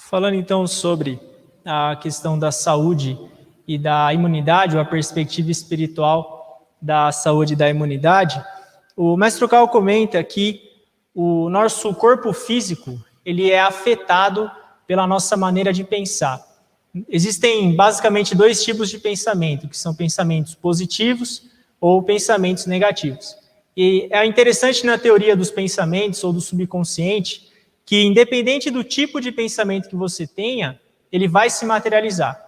Falando então sobre a questão da saúde e da imunidade, ou a perspectiva espiritual da saúde e da imunidade, o mestre Cal comenta que o nosso corpo físico ele é afetado pela nossa maneira de pensar. Existem basicamente dois tipos de pensamento, que são pensamentos positivos ou pensamentos negativos. E é interessante na teoria dos pensamentos ou do subconsciente que, independente do tipo de pensamento que você tenha, ele vai se materializar.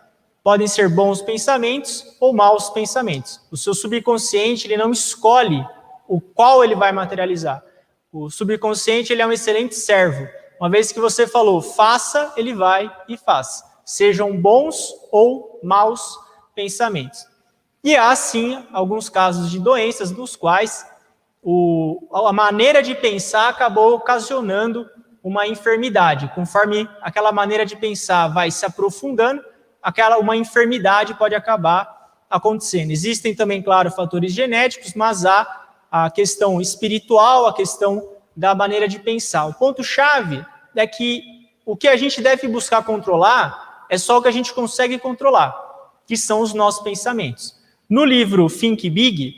Podem ser bons pensamentos ou maus pensamentos. O seu subconsciente ele não escolhe o qual ele vai materializar. O subconsciente ele é um excelente servo. Uma vez que você falou, faça, ele vai e faz. Sejam bons ou maus pensamentos. E há, sim, alguns casos de doenças nos quais a maneira de pensar acabou ocasionando uma enfermidade. Conforme aquela maneira de pensar vai se aprofundando, uma enfermidade pode acabar acontecendo. Existem também, claro, fatores genéticos, mas há a questão espiritual, a questão da maneira de pensar. O ponto-chave é que o que a gente deve buscar controlar é só o que a gente consegue controlar, que são os nossos pensamentos. No livro Think Big,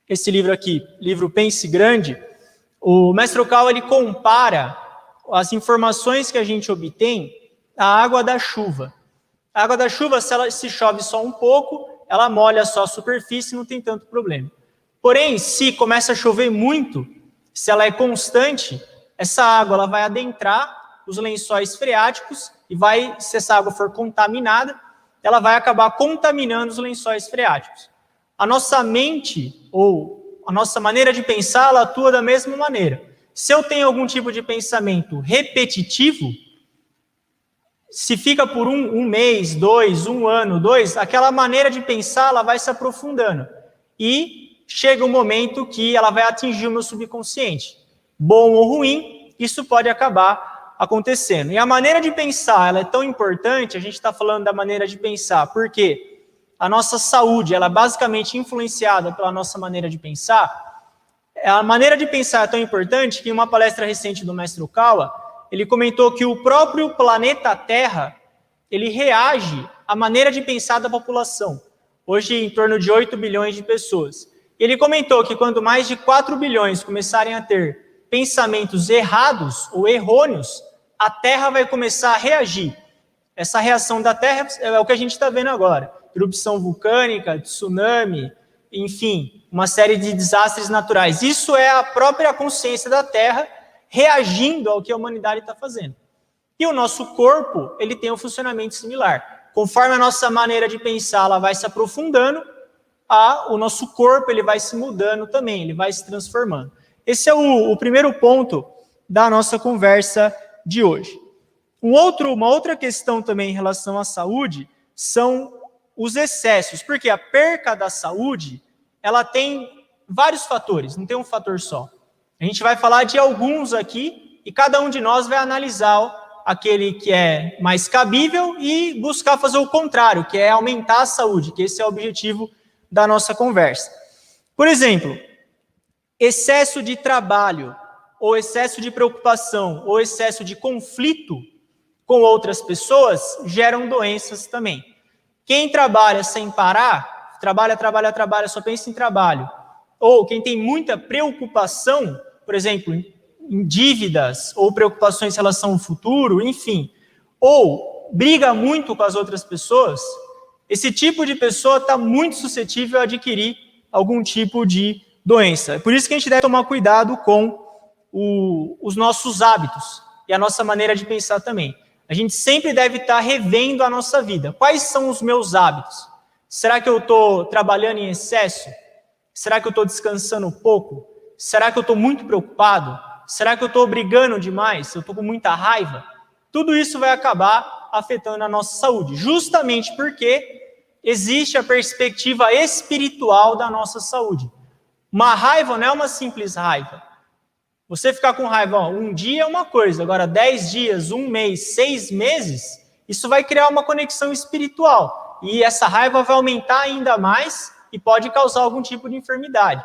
esse livro aqui, livro Pense Grande, o mestre Cal ele compara as informações que a gente obtém à água da chuva. A água da chuva, se chove só um pouco, ela molha só a superfície e não tem tanto problema. Porém, se começa a chover muito, se ela é constante, essa água ela vai adentrar os lençóis freáticos e se essa água for contaminada, ela vai acabar contaminando os lençóis freáticos. A nossa mente, ou a nossa maneira de pensar, ela atua da mesma maneira. Se eu tenho algum tipo de pensamento repetitivo, se fica por um mês, um ano, aquela maneira de pensar, ela vai se aprofundando. E chega um momento que ela vai atingir o meu subconsciente. Bom ou ruim, isso pode acabar acontecendo. E a maneira de pensar, ela é tão importante, a gente está falando da maneira de pensar, porque a nossa saúde, ela é basicamente influenciada pela nossa maneira de pensar. A maneira de pensar é tão importante que em uma palestra recente do mestre Okawa, ele comentou que o próprio planeta Terra, ele reage à maneira de pensar da população. Hoje, em torno de 8 bilhões de pessoas. Ele comentou que quando mais de 4 bilhões começarem a ter pensamentos errados ou errôneos, a Terra vai começar a reagir. Essa reação da Terra é o que a gente está vendo agora. Erupção vulcânica, tsunami, enfim, uma série de desastres naturais. Isso é a própria consciência da Terra reagindo ao que a humanidade está fazendo. E o nosso corpo, ele tem um funcionamento similar. Conforme a nossa maneira de pensar, ela vai se aprofundando, o nosso corpo ele vai se mudando também, ele vai se transformando. Esse é o primeiro ponto da nossa conversa de hoje. Uma outra questão também em relação à saúde são os excessos, porque a perca da saúde, ela tem vários fatores, não tem um fator só. A gente vai falar de alguns aqui e cada um de nós vai analisar aquele que é mais cabível e buscar fazer o contrário, que é aumentar a saúde, que esse é o objetivo da nossa conversa. Por exemplo, excesso de trabalho, ou excesso de preocupação, ou excesso de conflito com outras pessoas geram doenças também. Quem trabalha sem parar, trabalha, só pensa em trabalho, ou quem tem muita preocupação, por exemplo, em dívidas, ou preocupações em relação ao futuro, enfim, ou briga muito com as outras pessoas, esse tipo de pessoa está muito suscetível a adquirir algum tipo de doença. É por isso que a gente deve tomar cuidado com os nossos hábitos e a nossa maneira de pensar também. A gente sempre deve estar revendo a nossa vida. Quais são os meus hábitos? Será que eu estou trabalhando em excesso? Será que eu estou descansando pouco? Será que eu estou muito preocupado? Será que eu estou brigando demais? Eu estou com muita raiva? Tudo isso vai acabar afetando a nossa saúde, justamente porque existe a perspectiva espiritual da nossa saúde. Uma raiva não é uma simples raiva. Você ficar com raiva um dia é uma coisa, agora 10 dias, um mês, 6 meses, isso vai criar uma conexão espiritual. E essa raiva vai aumentar ainda mais e pode causar algum tipo de enfermidade.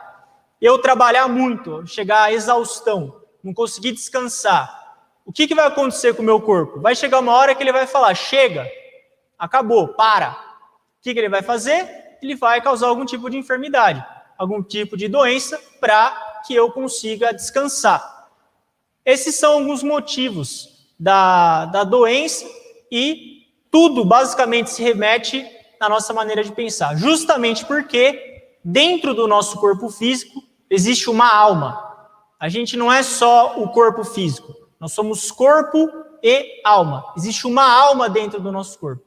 Eu trabalhar muito, chegar à exaustão, não conseguir descansar, o que vai acontecer com o meu corpo? Vai chegar uma hora que ele vai falar, chega, acabou, para. O que ele vai fazer? Ele vai causar algum tipo de enfermidade, algum tipo de doença para que eu consiga descansar. Esses são alguns motivos da doença e tudo basicamente se remete na nossa maneira de pensar, justamente porque dentro do nosso corpo físico existe uma alma. A gente não é só o corpo físico, nós somos corpo e alma. Existe uma alma dentro do nosso corpo.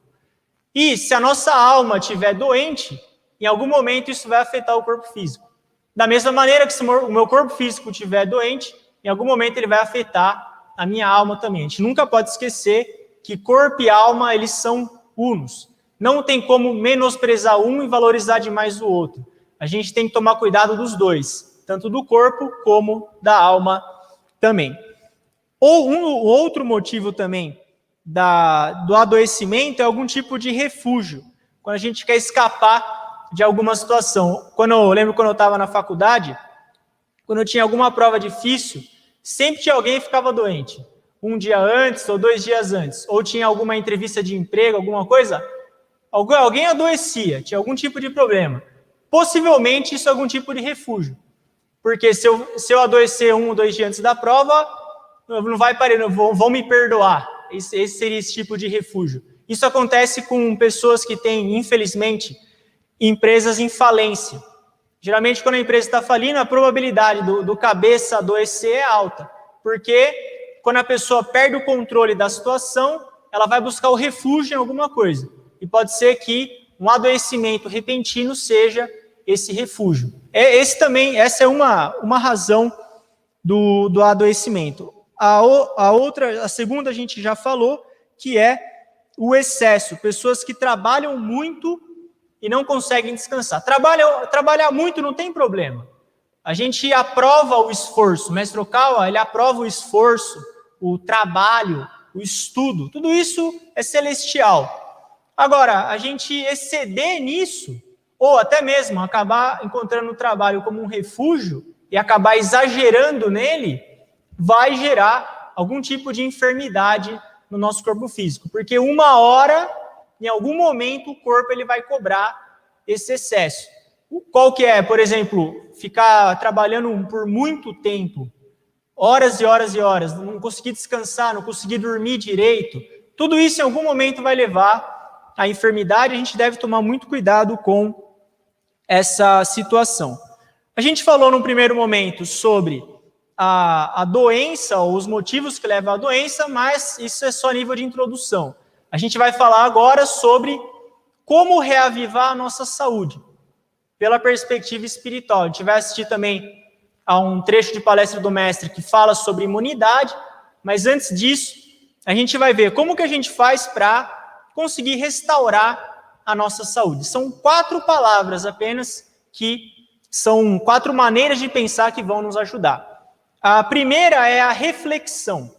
E se a nossa alma estiver doente, em algum momento isso vai afetar o corpo físico. Da mesma maneira que se o meu corpo físico estiver doente, em algum momento ele vai afetar a minha alma também. A gente nunca pode esquecer que corpo e alma, eles são unos. Não tem como menosprezar um e valorizar demais o outro. A gente tem que tomar cuidado dos dois, tanto do corpo como da alma também. Ou outro motivo também do adoecimento é algum tipo de refúgio, quando a gente quer escapar de alguma situação. Eu lembro quando eu estava na faculdade, quando eu tinha alguma prova difícil, sempre tinha alguém que ficava doente. Um dia antes ou 2 dias antes. Ou tinha alguma entrevista de emprego, alguma coisa, alguém adoecia, tinha algum tipo de problema. Possivelmente isso é algum tipo de refúgio. Porque se eu adoecer 1 ou 2 dias antes da prova, não vai parar, vão me perdoar. Esse seria esse tipo de refúgio. Isso acontece com pessoas que têm, infelizmente, empresas em falência. Geralmente, quando a empresa está falindo, a probabilidade do cabeça adoecer é alta. Porque quando a pessoa perde o controle da situação, ela vai buscar o refúgio em alguma coisa. E pode ser que um adoecimento repentino seja esse refúgio. Essa é uma razão do adoecimento. A segunda a gente já falou, que é o excesso. Pessoas que trabalham muito e não conseguem descansar. Trabalhar muito não tem problema. A gente aprova o esforço. O mestre Okawa, ele aprova o esforço, o trabalho, o estudo. Tudo isso é celestial. Agora, a gente exceder nisso, ou até mesmo acabar encontrando o trabalho como um refúgio e acabar exagerando nele, vai gerar algum tipo de enfermidade no nosso corpo físico. Porque uma hora, em algum momento, o corpo ele vai cobrar esse excesso. Qual que é, por exemplo, ficar trabalhando por muito tempo, horas e horas e horas, não conseguir descansar, não conseguir dormir direito, tudo isso em algum momento vai levar à enfermidade. A gente deve tomar muito cuidado com essa situação. A gente falou num primeiro momento sobre a doença, ou os motivos que levam à doença, mas isso é só nível de introdução. A gente vai falar agora sobre como reavivar a nossa saúde, pela perspectiva espiritual. A gente vai assistir também a um trecho de palestra do mestre que fala sobre imunidade, mas antes disso, a gente vai ver como que a gente faz para conseguir restaurar a nossa saúde. São 4 palavras apenas, que são 4 maneiras de pensar que vão nos ajudar. A primeira é a reflexão.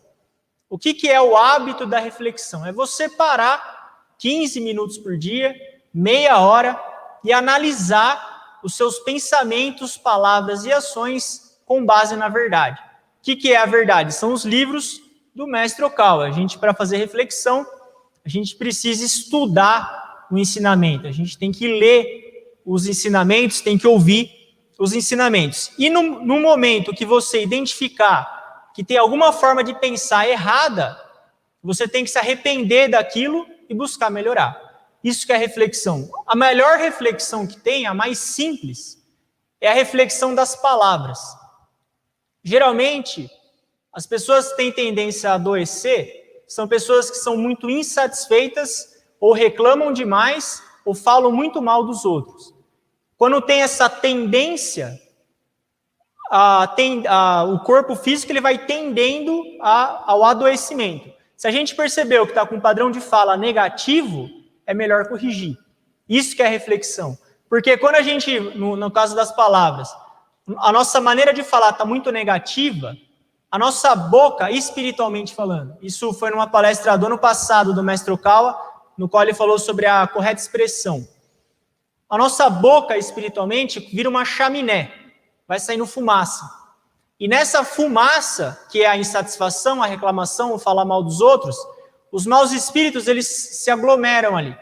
O que é o hábito da reflexão? É você parar 15 minutos por dia, meia hora, e analisar os seus pensamentos, palavras e ações com base na verdade. O que é a verdade? São os livros do mestre Okawa. A gente, para fazer reflexão, a gente precisa estudar o ensinamento. A gente tem que ler os ensinamentos, tem que ouvir os ensinamentos. E no momento que você identificar que tem alguma forma de pensar errada, você tem que se arrepender daquilo e buscar melhorar. Isso que é reflexão. A melhor reflexão que tem, a mais simples, é a reflexão das palavras. Geralmente, as pessoas que têm tendência a adoecer são pessoas que são muito insatisfeitas, ou reclamam demais, ou falam muito mal dos outros. Quando tem essa tendência, o corpo físico ele vai tendendo ao adoecimento. Se a gente percebeu que está com um padrão de fala negativo, é melhor corrigir. Isso que é reflexão. Porque quando a gente, no caso das palavras, a nossa maneira de falar está muito negativa, a nossa boca, espiritualmente falando, isso foi numa palestra do ano passado do mestre Okawa, no qual ele falou sobre a correta expressão. A nossa boca, espiritualmente, vira uma chaminé, vai saindo fumaça. E nessa fumaça, que é a insatisfação, a reclamação, o falar mal dos outros, os maus espíritos, eles se aglomeram ali.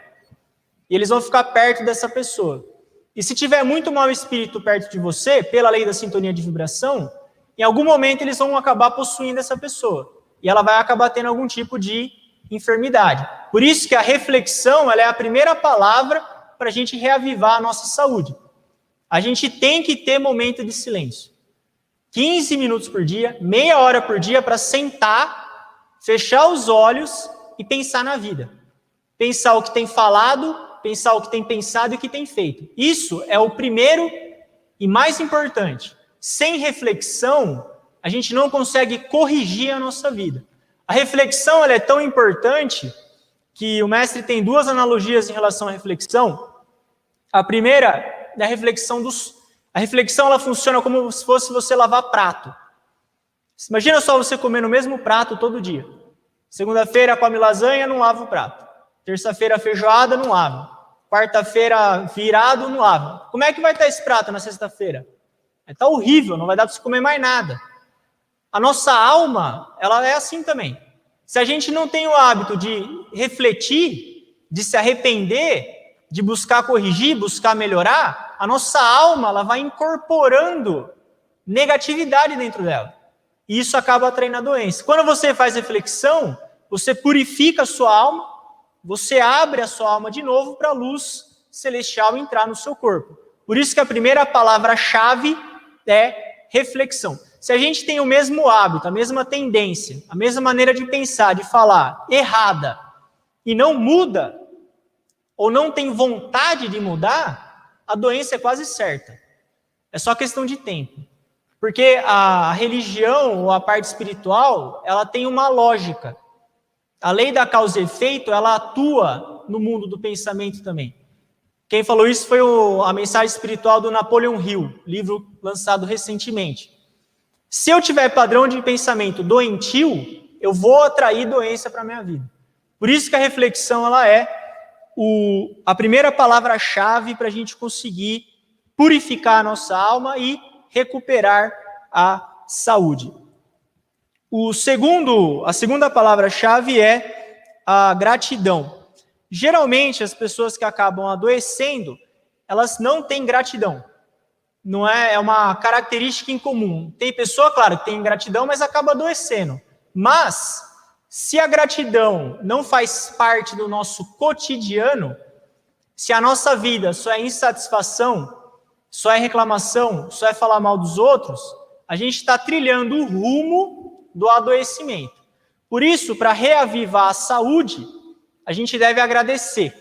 E eles vão ficar perto dessa pessoa. E se tiver muito mau espírito perto de você, pela lei da sintonia de vibração, em algum momento eles vão acabar possuindo essa pessoa. E ela vai acabar tendo algum tipo de enfermidade. Por isso que a reflexão, ela é a primeira palavra para a gente reavivar a nossa saúde. A gente tem que ter momento de silêncio. 15 minutos por dia, meia hora por dia, para sentar, fechar os olhos e pensar na vida. Pensar o que tem falado, pensar o que tem pensado e o que tem feito. Isso é o primeiro e mais importante. Sem reflexão, a gente não consegue corrigir a nossa vida. A reflexão, ela é tão importante que o mestre tem duas analogias em relação à reflexão. A primeira é a reflexão A reflexão, ela funciona como se fosse você lavar prato. Imagina só você comer no mesmo prato todo dia. Segunda-feira come lasanha, não lava o prato. Terça-feira feijoada, não lava. Quarta-feira virado, não lava. Como é que vai estar esse prato na sexta-feira? Vai estar horrível, não vai dar para você comer mais nada. A nossa alma, ela é assim também. Se a gente não tem o hábito de refletir, de se arrepender, de buscar corrigir, buscar melhorar, a nossa alma, ela vai incorporando negatividade dentro dela. E isso acaba atraindo a doença. Quando você faz reflexão, você purifica a sua alma, você abre a sua alma de novo para a luz celestial entrar no seu corpo. Por isso que a primeira palavra-chave é reflexão. Se a gente tem o mesmo hábito, a mesma tendência, a mesma maneira de pensar, de falar errada, e não muda, ou não tem vontade de mudar, a doença é quase certa. É só questão de tempo. Porque a religião, ou a parte espiritual, ela tem uma lógica. A lei da causa e efeito, ela atua no mundo do pensamento também. Quem falou isso foi a mensagem espiritual do Napoleon Hill, livro lançado recentemente. Se eu tiver padrão de pensamento doentio, eu vou atrair doença para a minha vida. Por isso que a reflexão, ela é a primeira palavra-chave para a gente conseguir purificar a nossa alma e recuperar a saúde. A segunda palavra-chave é a gratidão. Geralmente, as pessoas que acabam adoecendo, elas não têm gratidão. Não é uma característica incomum. Tem pessoa, claro, que tem gratidão, mas acaba adoecendo. Mas, se a gratidão não faz parte do nosso cotidiano, se a nossa vida só é insatisfação, só é reclamação, só é falar mal dos outros, a gente está trilhando o rumo do adoecimento. Por isso, para reavivar a saúde, a gente deve agradecer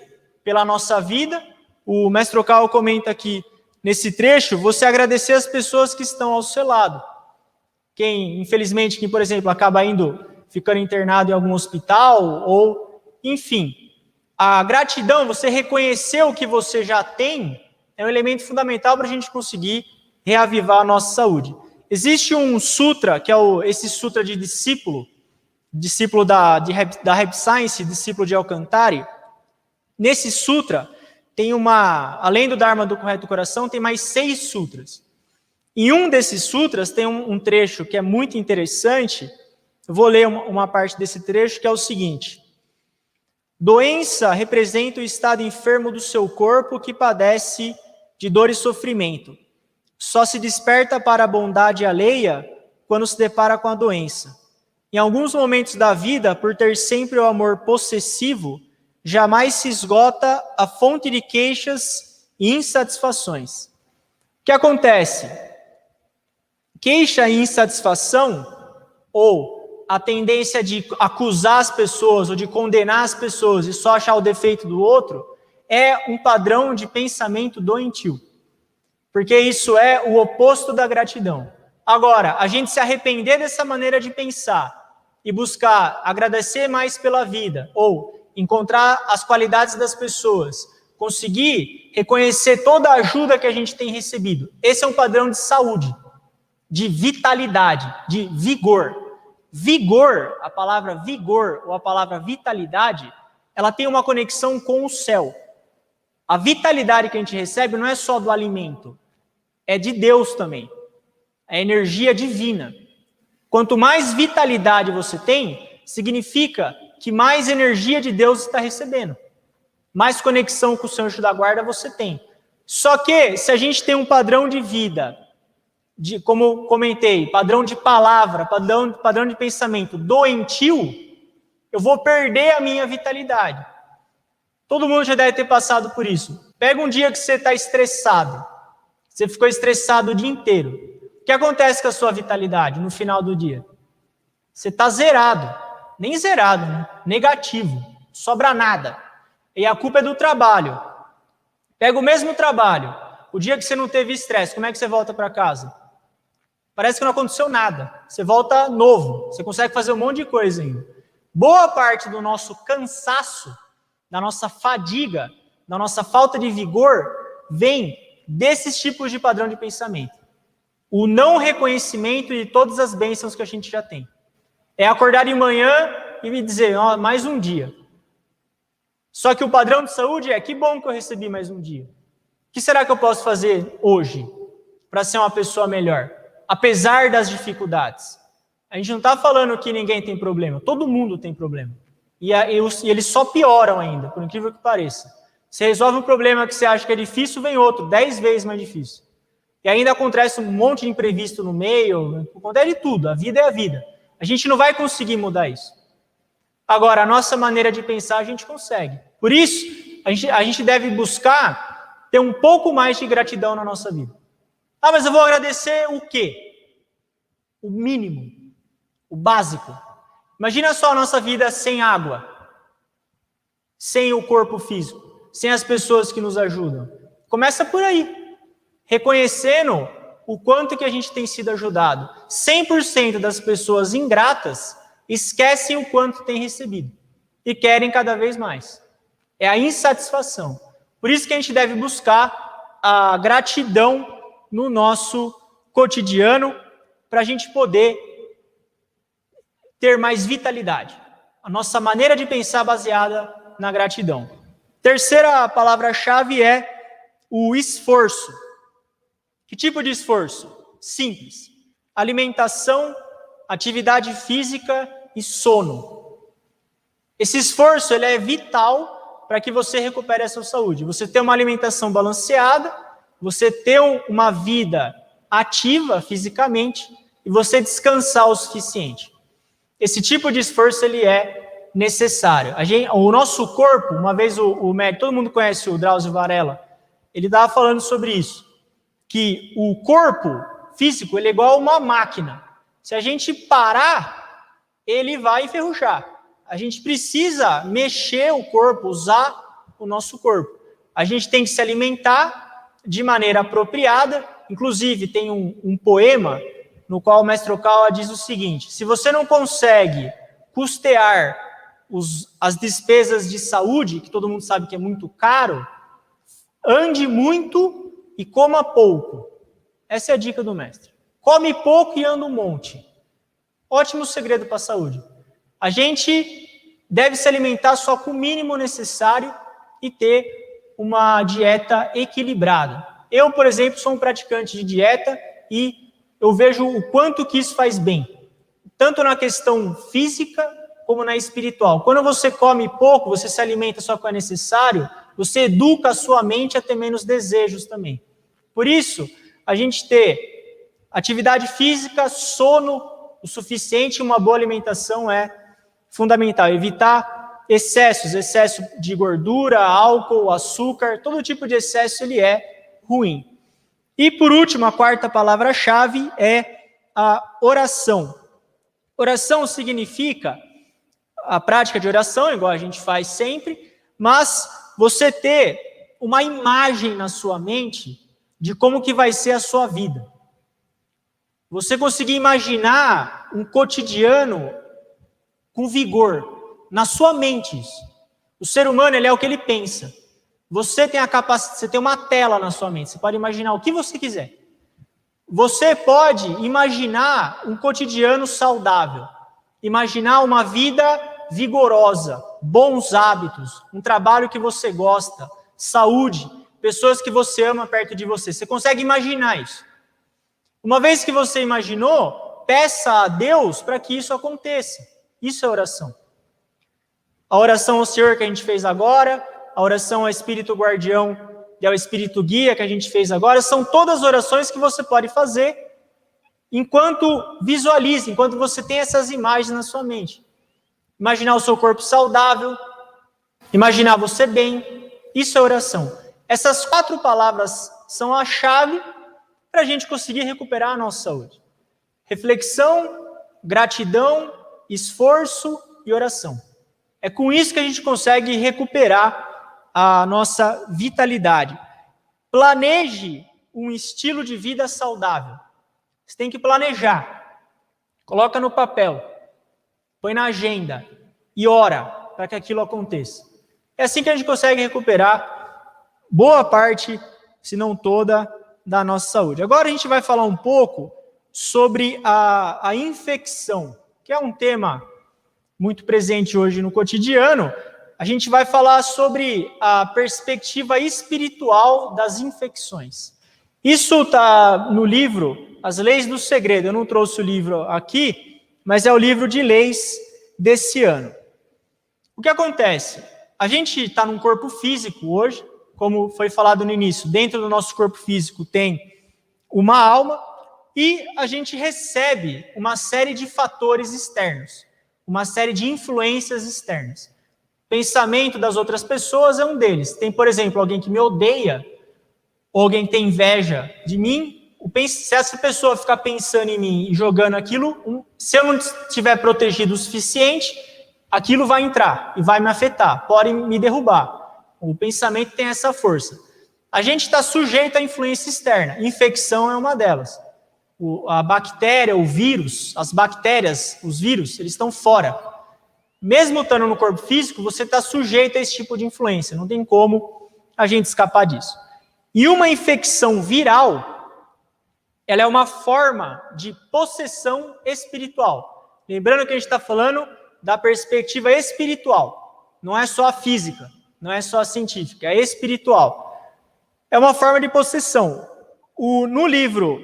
pela nossa vida. O mestre Okao comenta aqui, nesse trecho, você agradecer as pessoas que estão ao seu lado. Infelizmente, quem, por exemplo, acaba ficando internado em algum hospital, ou, enfim. A gratidão, você reconhecer o que você já tem, é um elemento fundamental para a gente conseguir reavivar a nossa saúde. Existe um sutra, que é esse sutra de discípulo da Rap Science, discípulo de Alcantara. Nesse sutra, tem além do Dharma do Correto Coração, tem mais 6 sutras. Em um desses sutras tem um trecho que é muito interessante. Eu vou ler uma parte desse trecho, que é o seguinte: doença representa o estado enfermo do seu corpo que padece de dor e sofrimento. Só se desperta para a bondade alheia quando se depara com a doença. Em alguns momentos da vida, por ter sempre o amor possessivo, jamais se esgota a fonte de queixas e insatisfações. O que acontece? Queixa e insatisfação, ou a tendência de acusar as pessoas ou de condenar as pessoas e só achar o defeito do outro, é um padrão de pensamento doentio. Porque isso é o oposto da gratidão. Agora, a gente se arrepender dessa maneira de pensar e buscar agradecer mais pela vida, ou encontrar as qualidades das pessoas, conseguir reconhecer toda a ajuda que a gente tem recebido. Esse é um padrão de saúde, de vitalidade, de vigor. Vigor, a palavra vigor ou a palavra vitalidade, ela tem uma conexão com o céu. A vitalidade que a gente recebe não é só do alimento, é de Deus também. é energia divina. Quanto mais vitalidade você tem, significa que mais energia de Deus está recebendo. Mais conexão com o seu anjo da guarda você tem. Só que, se a gente tem um padrão de vida, como comentei, padrão de palavra, padrão de pensamento doentio, eu vou perder a minha vitalidade. Todo mundo já deve ter passado por isso. Pega um dia que você está estressado. Você ficou estressado o dia inteiro. O que acontece com a sua vitalidade no final do dia? Você está zerado. Nem zerado, né? Negativo. Não sobra nada. E a culpa é do trabalho. Pega o mesmo trabalho. O dia que você não teve estresse, como é que você volta para casa? Parece que não aconteceu nada. Você volta novo. Você consegue fazer um monte de coisa ainda. Boa parte do nosso cansaço, da nossa fadiga, da nossa falta de vigor, vem desses tipos de padrão de pensamento. O não reconhecimento de todas as bênçãos que a gente já tem. É acordar de manhã e me dizer, ó, mais um dia. Só que o padrão de saúde é, que bom que eu recebi mais um dia. O que será que eu posso fazer hoje para ser uma pessoa melhor? Apesar das dificuldades. A gente não está falando que ninguém tem problema. Todo mundo tem problema. E eles só pioram ainda, por incrível que pareça. Você resolve um problema que você acha que é difícil, vem outro, 10 vezes mais difícil. E ainda acontece um monte de imprevisto no meio, acontece de tudo, a vida é a vida. A gente não vai conseguir mudar isso. Agora, a nossa maneira de pensar, a gente consegue. Por isso, a gente deve buscar ter um pouco mais de gratidão na nossa vida. Ah, mas eu vou agradecer o quê? O mínimo, o básico. Imagina só a nossa vida sem água, sem o corpo físico, sem as pessoas que nos ajudam. Começa por aí, reconhecendo o quanto que a gente tem sido ajudado. 100% das pessoas ingratas esquecem o quanto têm recebido e querem cada vez mais. É a insatisfação. Por isso que a gente deve buscar a gratidão no nosso cotidiano para a gente poder ter mais vitalidade. A nossa maneira de pensar baseada na gratidão. Terceira palavra-chave é o esforço. Que tipo de esforço? Simples. Alimentação, atividade física e sono. Esse esforço ele é vital para que você recupere a sua saúde. Você ter uma alimentação balanceada, você ter uma vida ativa fisicamente e você descansar o suficiente. Esse tipo de esforço ele é necessário. O nosso corpo, uma vez o médico, todo mundo conhece o Drauzio Varela, ele estava falando sobre isso, que o corpo físico ele é igual a uma máquina. Se a gente parar, ele vai enferrujar. A gente precisa mexer o corpo, usar o nosso corpo. A gente tem que se alimentar de maneira apropriada. Inclusive, tem um poema no qual o mestre Okawa diz o seguinte: se você não consegue custear as despesas de saúde, que todo mundo sabe que é muito caro, ande muito e coma pouco. Essa é a dica do mestre. Come pouco e anda um monte. Ótimo segredo para a saúde. A gente deve se alimentar só com o mínimo necessário e ter uma dieta equilibrada. Eu, por exemplo, sou um praticante de dieta e eu vejo o quanto que isso faz bem, tanto na questão física como na espiritual. Quando você come pouco, você se alimenta só com o necessário, você educa a sua mente a ter menos desejos também. Por isso, a gente ter atividade física, sono o suficiente, uma boa alimentação é fundamental. Evitar excesso de gordura, álcool, açúcar, todo tipo de excesso ele é ruim. E por último, a quarta palavra-chave é a oração. Oração significa a prática de oração, igual a gente faz sempre, mas você ter uma imagem na sua mente de como que vai ser a sua vida. Você conseguir imaginar um cotidiano com vigor, na sua mente isso. O ser humano, ele é o que ele pensa. Você tem a capacidade, você tem uma tela na sua mente, você pode imaginar o que você quiser. Você pode imaginar um cotidiano saudável, imaginar uma vida vigorosa, bons hábitos, um trabalho que você gosta, saúde, pessoas que você ama perto de você. Você consegue imaginar isso. Uma vez que você imaginou, peça a Deus para que isso aconteça. Isso é oração. A oração ao Senhor que a gente fez agora, a oração ao Espírito Guardião e ao Espírito Guia que a gente fez agora, são todas orações que você pode fazer enquanto visualiza, enquanto você tem essas imagens na sua mente. Imaginar o seu corpo saudável, imaginar você bem, isso é oração. Essas 4 palavras são a chave para a gente conseguir recuperar a nossa saúde. Reflexão, gratidão, esforço e oração. É com isso que a gente consegue recuperar a nossa vitalidade. Planeje um estilo de vida saudável. Você tem que planejar. Coloca no papel. Põe na agenda. E ora para que aquilo aconteça. É assim que a gente consegue recuperar boa parte, se não toda, da nossa saúde. Agora a gente vai falar um pouco sobre a infecção, que é um tema muito presente hoje no cotidiano. A gente vai falar sobre a perspectiva espiritual das infecções. Isso está no livro As Leis do Segredo. Eu não trouxe o livro aqui, mas é o livro de leis desse ano. O que acontece? A gente está num corpo físico hoje, como foi falado no início. Dentro do nosso corpo físico tem uma alma e a gente recebe uma série de fatores externos, uma série de influências externas. Pensamento das outras pessoas é um deles. Tem, por exemplo, alguém que me odeia, ou alguém que tem inveja de mim. Se essa pessoa ficar pensando em mim e jogando aquilo, se eu não estiver protegido o suficiente, aquilo vai entrar e vai me afetar, pode me derrubar. O pensamento tem essa força. A gente está sujeito à influência externa. Infecção é uma delas. A bactéria, o vírus, as bactérias, os vírus, eles estão fora. Mesmo estando no corpo físico, você está sujeito a esse tipo de influência. Não tem como a gente escapar disso. E uma infecção viral, ela é uma forma de possessão espiritual. Lembrando que a gente está falando da perspectiva espiritual. Não é só a física, não é só a científica, é espiritual. É uma forma de possessão. No livro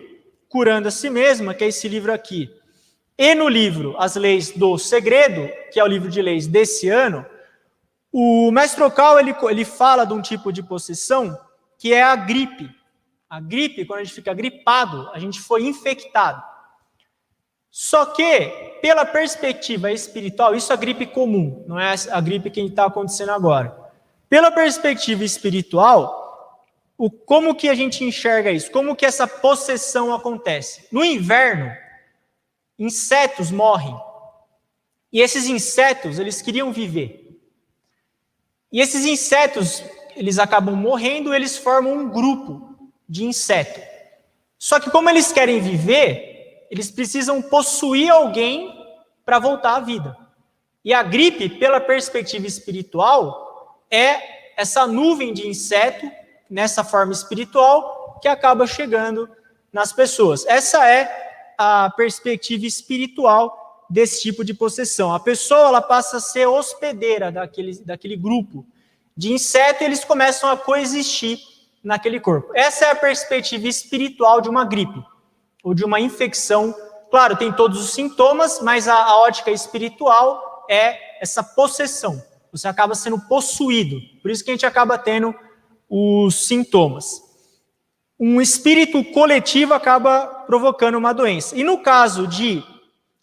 Curando a Si Mesma, que é esse livro aqui, e no livro As Leis do Segredo, que é o livro de leis desse ano, o Mestre Ocal, ele fala de um tipo de possessão que é a gripe. A gripe, quando a gente fica gripado, a gente foi infectado. Só que, pela perspectiva espiritual, isso é a gripe comum, não é a gripe que está acontecendo agora. Pela perspectiva espiritual, como que a gente enxerga isso? Como que essa possessão acontece? No inverno, insetos morrem. E esses insetos, eles queriam viver. E esses insetos, eles acabam morrendo, eles formam um grupo de inseto. Só que como eles querem viver, eles precisam possuir alguém para voltar à vida. E a gripe, pela perspectiva espiritual, é essa nuvem de inseto, nessa forma espiritual, que acaba chegando nas pessoas. Essa é a perspectiva espiritual desse tipo de possessão. A pessoa, ela passa a ser hospedeira daquele grupo de insetos e eles começam a coexistir naquele corpo. Essa é a perspectiva espiritual de uma gripe, ou de uma infecção. Claro, tem todos os sintomas, mas a ótica espiritual é essa possessão. Você acaba sendo possuído. Por isso que a gente acaba tendo os sintomas. Um espírito coletivo acaba provocando uma doença. E no caso de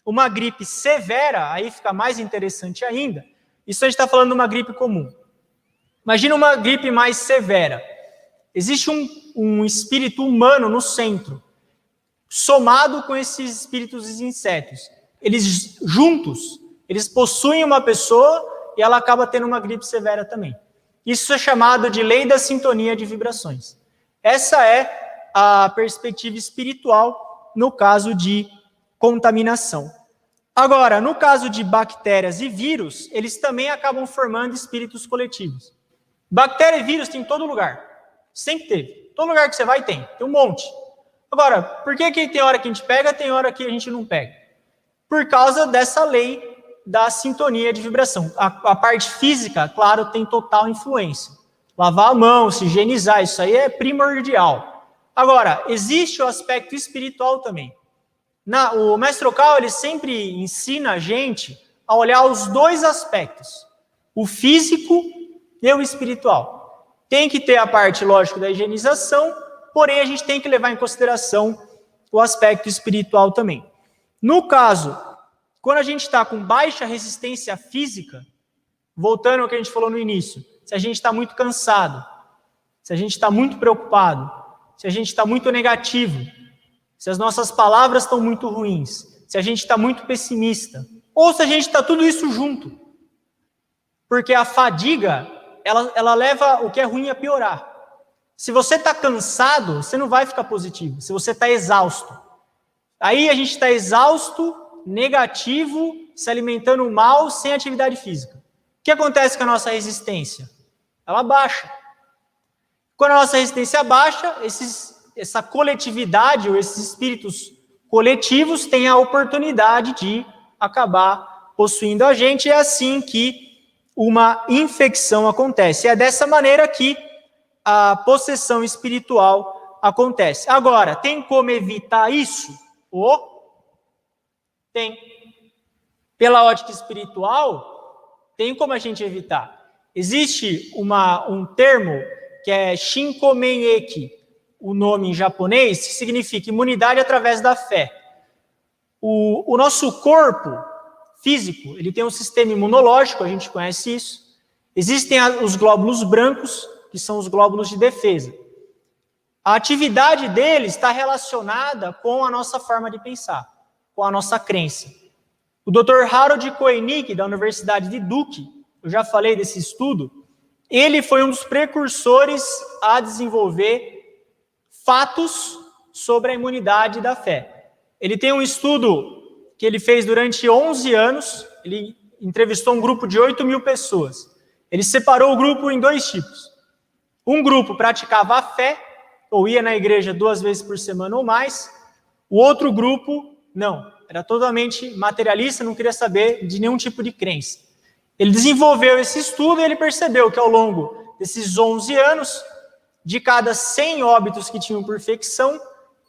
uma gripe severa, aí fica mais interessante ainda. Isso a gente está falando de uma gripe comum. Imagina uma gripe mais severa. Existe um espírito humano no centro, somado com esses espíritos dos insetos. Eles juntos, eles possuem uma pessoa e ela acaba tendo uma gripe severa também. Isso é chamado de lei da sintonia de vibrações. Essa é a perspectiva espiritual no caso de contaminação. Agora, no caso de bactérias e vírus, eles também acabam formando espíritos coletivos. Bactéria e vírus tem em todo lugar. Sempre teve. Todo lugar que você vai tem um monte. Agora, por que tem hora que a gente pega, tem hora que a gente não pega? Por causa dessa lei da sintonia de vibração. A parte física, claro, tem total influência. Lavar a mão, se higienizar, isso aí é primordial. Agora, existe o aspecto espiritual também. O Mestre Okal, ele sempre ensina a gente a olhar os dois aspectos, o físico e o espiritual. Tem que ter a parte, lógico, da higienização, porém a gente tem que levar em consideração o aspecto espiritual também. No caso, quando a gente está com baixa resistência física, voltando ao que a gente falou no início, se a gente está muito cansado, se a gente está muito preocupado, se a gente está muito negativo, se as nossas palavras estão muito ruins, se a gente está muito pessimista, ou se a gente está tudo isso junto. Porque a fadiga, ela leva o que é ruim a piorar. Se você está cansado, você não vai ficar positivo, se você está exausto. Aí a gente está exausto, negativo, se alimentando mal, sem atividade física. O que acontece com a nossa resistência? Ela baixa. Quando a nossa resistência baixa, essa coletividade, ou esses espíritos coletivos, têm a oportunidade de acabar possuindo a gente, e é assim que uma infecção acontece. É dessa maneira que a possessão espiritual acontece. Agora, tem como evitar isso? Tem. Pela ótica espiritual, tem como a gente evitar. Existe um termo que é Shinkomen-eki, o nome em japonês, que significa imunidade através da fé. O nosso corpo físico, ele tem um sistema imunológico, a gente conhece isso. Existem os glóbulos brancos, que são os glóbulos de defesa. A atividade deles está relacionada com a nossa forma de pensar, com a nossa crença. O Dr. Harold Koenig, da Universidade de Duke, eu já falei desse estudo, ele foi um dos precursores a desenvolver fatos sobre a imunidade da fé. Ele tem um estudo que ele fez durante 11 anos, ele entrevistou um grupo de 8.000 pessoas. Ele separou o grupo em dois tipos. Um grupo praticava a fé, ou ia na igreja 2 vezes por semana ou mais. O outro grupo, não, era totalmente materialista, não queria saber de nenhum tipo de crença. Ele desenvolveu esse estudo e ele percebeu que ao longo desses 11 anos, de cada 100 óbitos que tinham por infecção,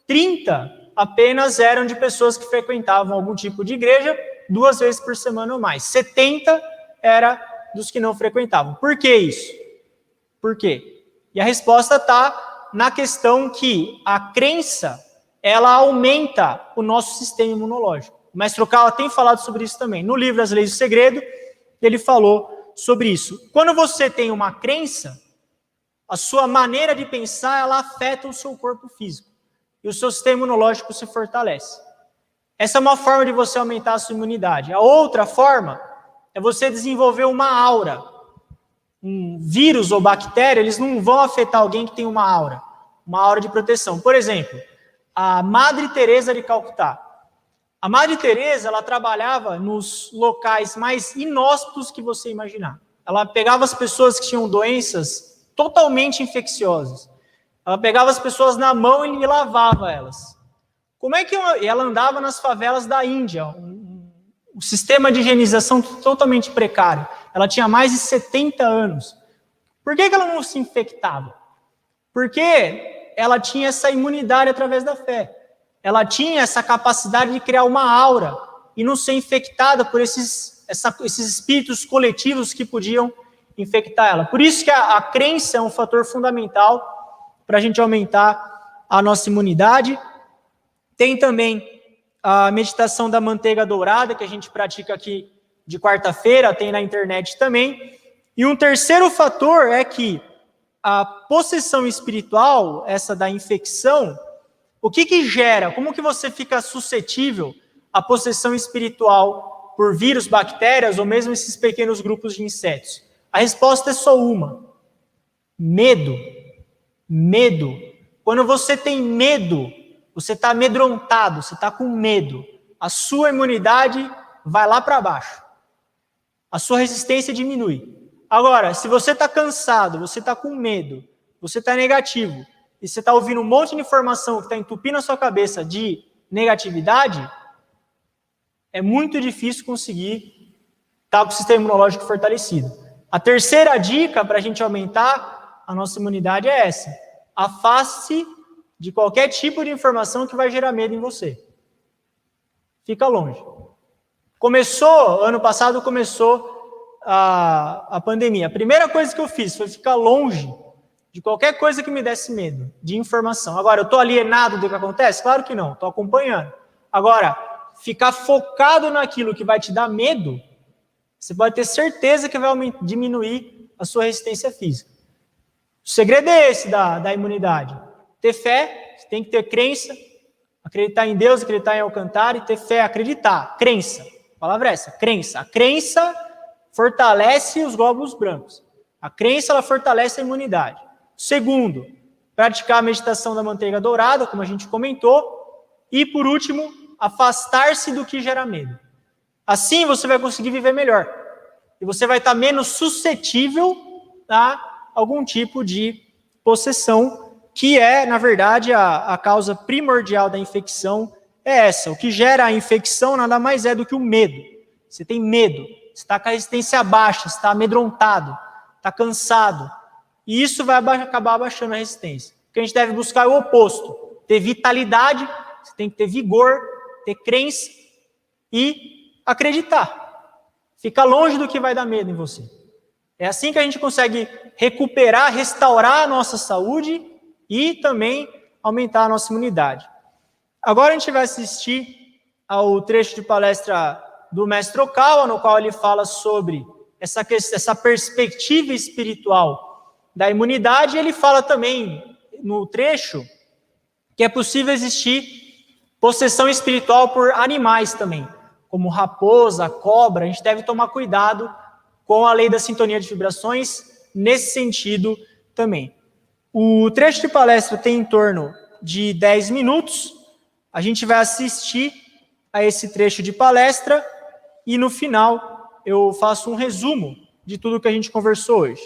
30 apenas eram de pessoas que frequentavam algum tipo de igreja 2 vezes por semana ou mais. 70 era dos que não frequentavam. Por que isso? Por quê? E a resposta está na questão que a crença, ela aumenta o nosso sistema imunológico. O Mestre Okal tem falado sobre isso também. No livro As Leis do Segredo, ele falou sobre isso. Quando você tem uma crença, a sua maneira de pensar, ela afeta o seu corpo físico. E o seu sistema imunológico se fortalece. Essa é uma forma de você aumentar a sua imunidade. A outra forma é você desenvolver uma aura. Um vírus ou bactéria, eles não vão afetar alguém que tem uma aura de proteção. Por exemplo, a Madre Teresa de Calcutá. A Madre Teresa, ela trabalhava nos locais mais inóspitos que você imaginar. Ela pegava as pessoas que tinham doenças totalmente infecciosas. Ela pegava as pessoas na mão e lavava elas. Como é que ela andava nas favelas da Índia? Um sistema de higienização totalmente precário. Ela tinha mais de 70 anos. Por que ela não se infectava? Porque ela tinha essa imunidade através da fé. Ela tinha essa capacidade de criar uma aura e não ser infectada por esses espíritos coletivos que podiam infectar ela. Por isso que a crença é um fator fundamental para a gente aumentar a nossa imunidade. Tem também a meditação da manteiga dourada, que a gente pratica aqui de quarta-feira, tem na internet também. E um terceiro fator é que a possessão espiritual, essa da infecção, o que gera? Como que você fica suscetível à possessão espiritual por vírus, bactérias ou mesmo esses pequenos grupos de insetos? A resposta é só uma: medo. Medo. Quando você tem medo, você está amedrontado, você está com medo, a sua imunidade vai lá para baixo. A sua resistência diminui. Agora, se você está cansado, você está com medo, você está negativo, e você está ouvindo um monte de informação que está entupindo a sua cabeça de negatividade, é muito difícil conseguir estar com o sistema imunológico fortalecido. A terceira dica para a gente aumentar a nossa imunidade é essa: afaste de qualquer tipo de informação que vai gerar medo em você. Fica longe. Ano passado começou a pandemia. A primeira coisa que eu fiz foi ficar longe de qualquer coisa que me desse medo, de informação. Agora, eu estou alienado do que acontece? Claro que não, estou acompanhando. Agora, ficar focado naquilo que vai te dar medo, você pode ter certeza que vai diminuir a sua resistência física. O segredo é esse da imunidade. Ter fé, você tem que ter crença, acreditar em Deus, acreditar em Alcântara e ter fé, acreditar. Crença. A palavra é essa, crença. A crença fortalece os glóbulos brancos. A crença, ela fortalece a imunidade. Segundo, praticar a meditação da manteiga dourada, como a gente comentou. E, por último, afastar-se do que gera medo. Assim, você vai conseguir viver melhor. E você vai estar menos suscetível a algum tipo de possessão, que é, na verdade, a causa primordial da infecção é essa. O que gera a infecção nada mais é do que o medo. Você tem medo, você está com a resistência baixa, você está amedrontado, está cansado. E isso vai acabar abaixando a resistência. O que a gente deve buscar é o oposto. Ter vitalidade, você tem que ter vigor, ter crença e acreditar. Fica longe do que vai dar medo em você. É assim que a gente consegue recuperar, restaurar a nossa saúde e também aumentar a nossa imunidade. Agora a gente vai assistir ao trecho de palestra do Mestre Okawa, no qual ele fala sobre essa perspectiva espiritual da imunidade. Ele fala também no trecho que é possível existir possessão espiritual por animais também, como raposa, cobra. A gente deve tomar cuidado com a lei da sintonia de vibrações nesse sentido também. O trecho de palestra tem em torno de 10 minutos. A gente vai assistir a esse trecho de palestra e no final eu faço um resumo de tudo que a gente conversou hoje.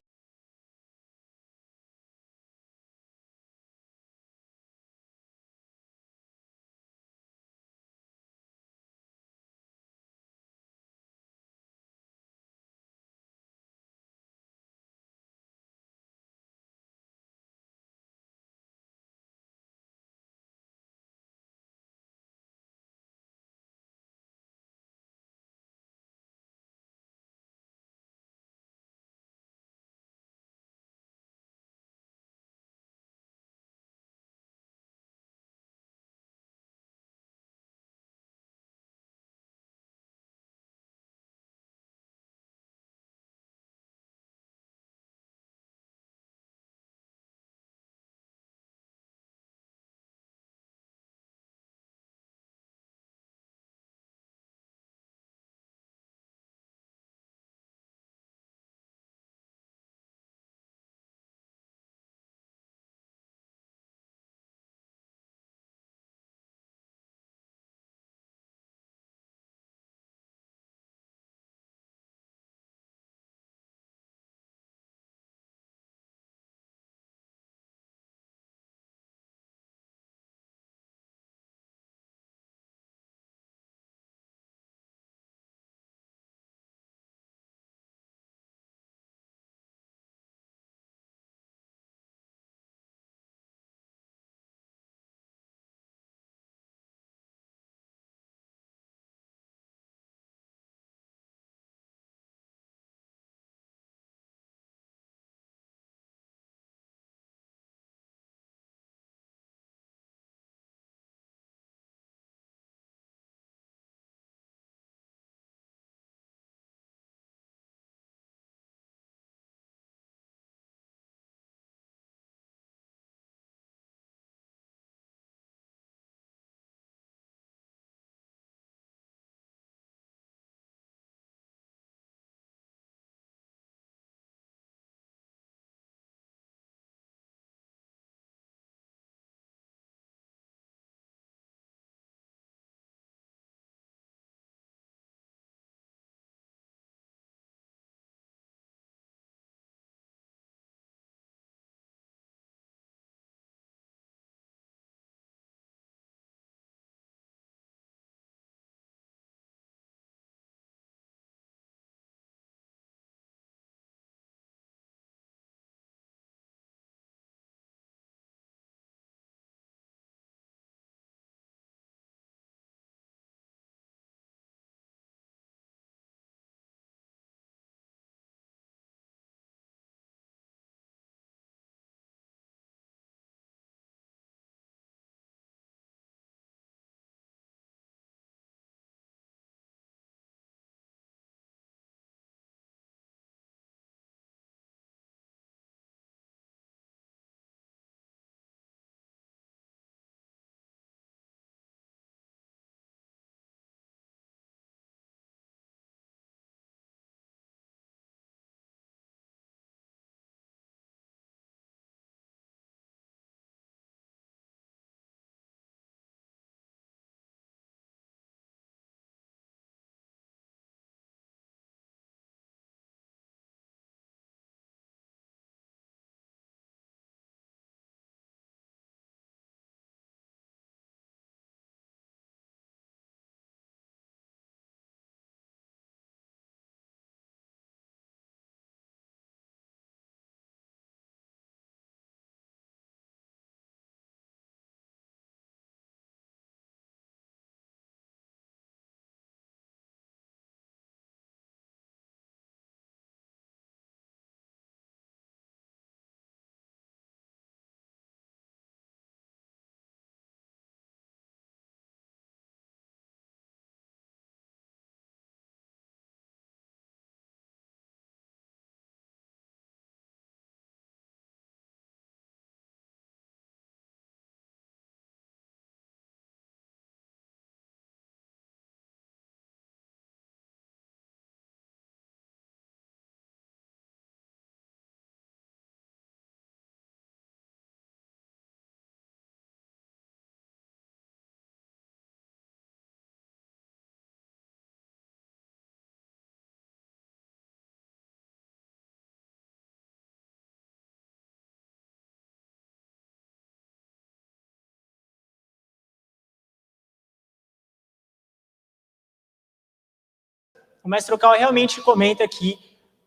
o mestre Okawa realmente comenta que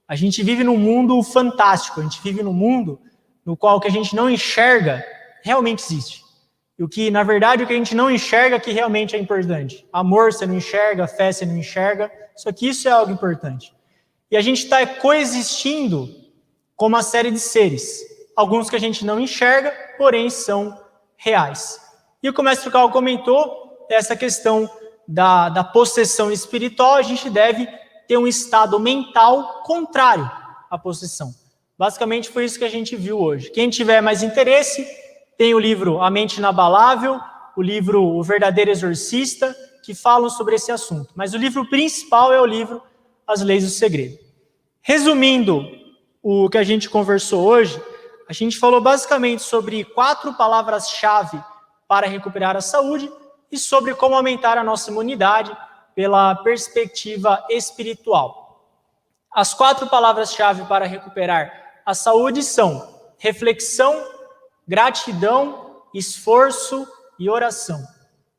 a gente vive num mundo fantástico, a gente vive num mundo no qual o que a gente não enxerga realmente existe. E o que, na verdade, o que a gente não enxerga que realmente é importante. Amor você não enxerga, fé você não enxerga, só que isso é algo importante. E a gente está coexistindo com uma série de seres, alguns que a gente não enxerga, porém são reais. E o que o mestre Okawa comentou, essa questão da possessão espiritual, a gente deve ter um estado mental contrário à possessão. Basicamente foi isso que a gente viu hoje. Quem tiver mais interesse, tem o livro A Mente Inabalável, o livro O Verdadeiro Exorcista, que falam sobre esse assunto. Mas o livro principal é o livro As Leis do Segredo. Resumindo o que a gente conversou hoje, a gente falou basicamente sobre 4 palavras-chave para recuperar a saúde e sobre como aumentar a nossa imunidade pela perspectiva espiritual. As 4 palavras-chave para recuperar a saúde são reflexão, gratidão, esforço e oração.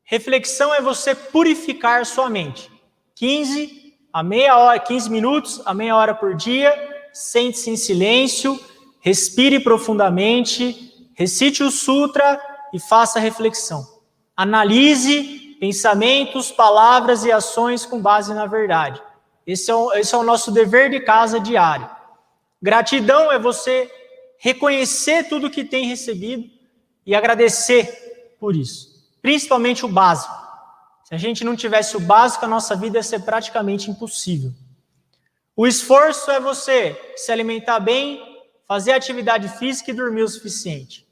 Reflexão é você purificar sua mente. 15 minutos a meia hora por dia, sente-se em silêncio, respire profundamente, recite o sutra e faça reflexão. Analise pensamentos, palavras e ações com base na verdade. Esse é o nosso dever de casa diário. Gratidão é você reconhecer tudo que tem recebido e agradecer por isso. Principalmente o básico. Se a gente não tivesse o básico, a nossa vida ia ser praticamente impossível. O esforço é você se alimentar bem, fazer atividade física e dormir o suficiente.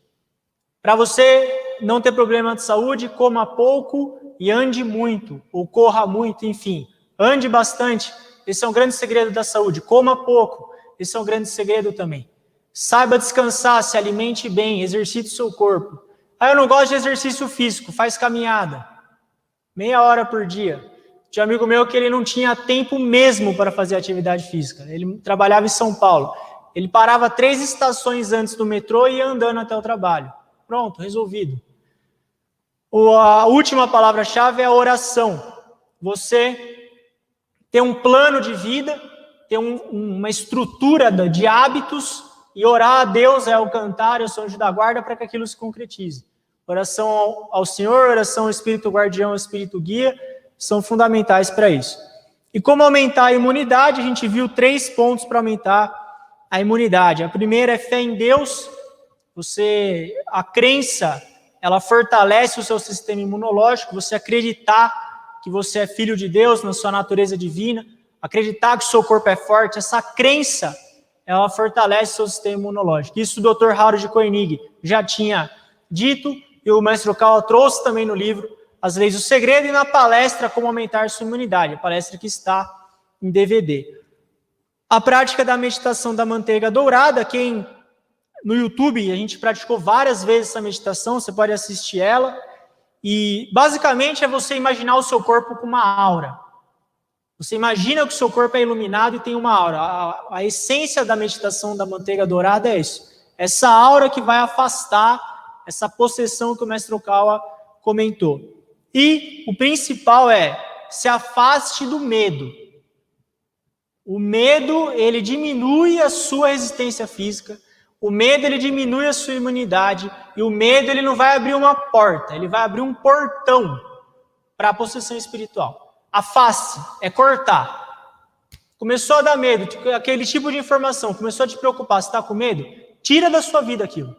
Para você não ter problema de saúde, coma pouco e ande muito, ou corra muito, enfim. Ande bastante, esse é um grande segredo da saúde. Coma pouco, esse é um grande segredo também. Saiba descansar, se alimente bem, exercite o seu corpo. Eu não gosto de exercício físico, faz caminhada. Meia hora por dia. Tinha um amigo meu que ele não tinha tempo mesmo para fazer atividade física. Ele trabalhava em São Paulo. Ele parava 3 estações antes do metrô e ia andando até o trabalho. Pronto, resolvido. A última palavra-chave é a oração. Você ter um plano de vida, ter uma estrutura de hábitos e orar a Deus, ao cantar, ao São Anjo da Guarda, para que aquilo se concretize. Oração ao Senhor, oração ao Espírito Guardião, ao Espírito Guia, são fundamentais para isso. E como aumentar a imunidade, a gente viu 3 pontos para aumentar a imunidade. A primeira é fé em Deus. A crença, ela fortalece o seu sistema imunológico. Você acreditar que você é filho de Deus na sua natureza divina, acreditar que o seu corpo é forte, essa crença, ela fortalece o seu sistema imunológico. Isso o Dr. Harold Koenig já tinha dito, e o mestre Okawa trouxe também no livro As Leis do Segredo e na palestra Como Aumentar Sua Imunidade, a palestra que está em DVD. A prática da meditação da manteiga dourada, no YouTube, a gente praticou várias vezes essa meditação, você pode assistir ela, e basicamente é você imaginar o seu corpo com uma aura. Você imagina que o seu corpo é iluminado e tem uma aura. A essência da meditação da manteiga dourada é isso. Essa aura que vai afastar essa possessão que o mestre Okawa comentou. E o principal é, se afaste do medo. O medo, ele diminui a sua resistência física, o medo, ele diminui a sua imunidade, e o medo, ele não vai abrir uma porta, ele vai abrir um portão para a possessão espiritual. Afaste, é cortar. Começou a dar medo, aquele tipo de informação, começou a te preocupar, você está com medo? Tira da sua vida aquilo.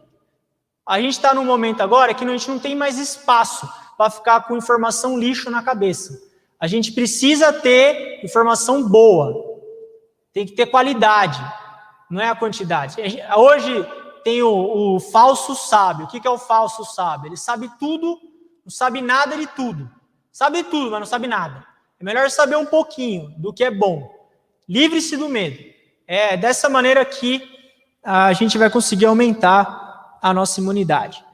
A gente está num momento agora que a gente não tem mais espaço para ficar com informação lixo na cabeça. A gente precisa ter informação boa. Tem que ter qualidade, não é a quantidade. Hoje tem o falso sábio. O que é o falso sábio? Ele sabe tudo, não sabe nada de tudo. Sabe tudo, mas não sabe nada. É melhor saber um pouquinho do que é bom. Livre-se do medo. É dessa maneira que a gente vai conseguir aumentar a nossa imunidade.